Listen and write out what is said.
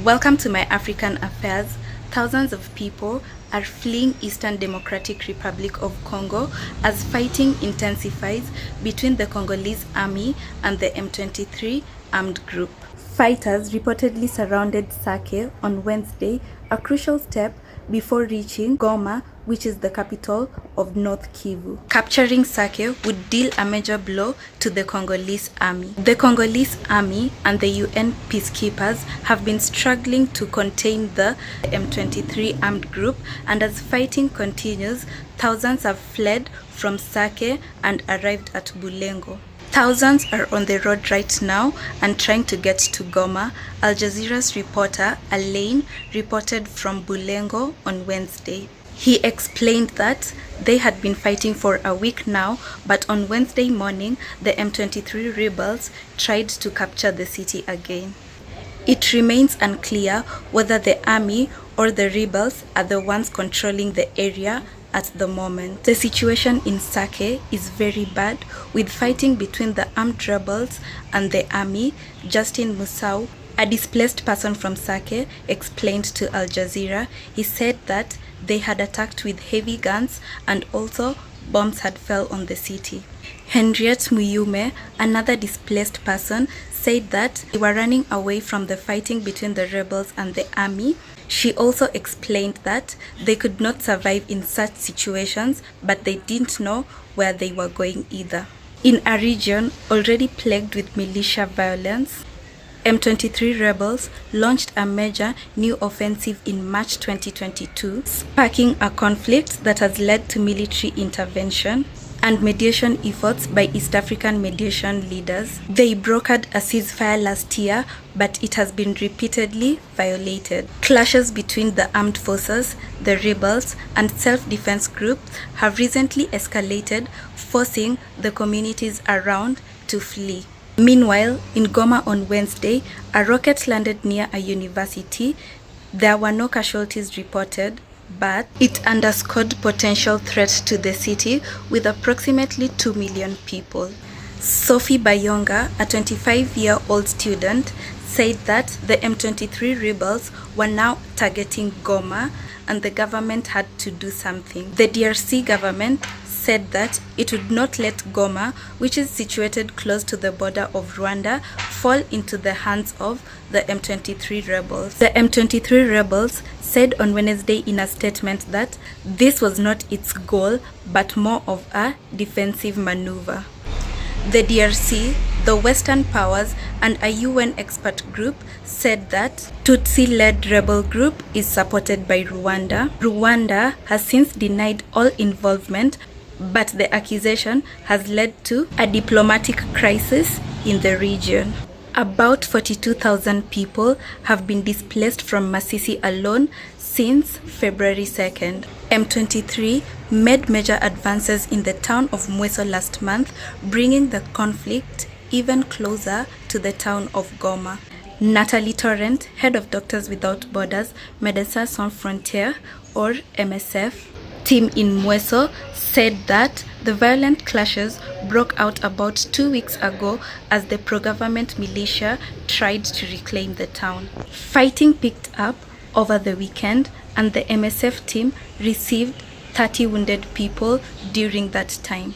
Welcome to myAfrican Affairs. Thousands of people are fleeing Eastern Democratic Republic of Congo as fighting intensifies between the Congolese army and the M23 armed group. Fighters reportedly surrounded Sake on Wednesday, a crucial step before reaching Goma, which is the capital of North Kivu. Capturing Sake would deal a major blow to the Congolese army. The Congolese army and the UN peacekeepers have been struggling to contain the M23 armed group, and as fighting continues, thousands have fled from Sake and arrived at Bulengo. Thousands are on the road right now and trying to get to Goma. Al Jazeera's reporter Alain reported from Bulengo on Wednesday. He explained that they had been fighting for a week now, but on Wednesday morning, the M23 rebels tried to capture the city again. It remains unclear whether the army or the rebels are the ones controlling the area at the moment. The situation in Sake is very bad, with fighting between the armed rebels and the army. Justin Musau, a displaced person from Sake, explained to Al Jazeera. He said that they had attacked with heavy guns and also bombs had fell on the city. Henriette Muyume, another displaced person, said that they were running away from the fighting between the rebels and the army. She also explained that they could not survive in such situations, but they didn't know where they were going either. In a region already plagued with militia violence, M23 rebels launched a major new offensive in March 2022, sparking a conflict that has led to military intervention and mediation efforts by East African mediation leaders. They brokered a ceasefire last year, but it has been repeatedly violated. Clashes between the armed forces, the rebels, and self-defense groups have recently escalated, forcing the communities around to flee. Meanwhile, in Goma on Wednesday, a rocket landed near a university. There were no casualties reported, but it underscored potential threats to the city with approximately 2 million people. Sophie Bayonga, a 25-year-old student, said that the M23 rebels were now targeting Goma and the government had to do something. The DRC government said that it would not let Goma, which is situated close to the border of Rwanda, fall into the hands of the M23 rebels. The M23 rebels said on Wednesday in a statement that this was not its goal, but more of a defensive maneuver. The DRC, the Western powers, and a UN expert group said that Tutsi-led rebel group is supported by Rwanda. Rwanda has since denied all involvement, but the accusation has led to a diplomatic crisis in the region. About 42,000 people have been displaced from Masisi alone since February 2nd. M23 made major advances in the town of Mweso last month, bringing the conflict even closer to the town of Goma. Natalie Torrent, head of Doctors Without Borders, Médecins Sans Frontières, or MSF, team in Mweso, said that the violent clashes broke out about 2 weeks ago as the pro-government militia tried to reclaim the town. Fighting picked up over the weekend, and the MSF team received 30 wounded people during that time.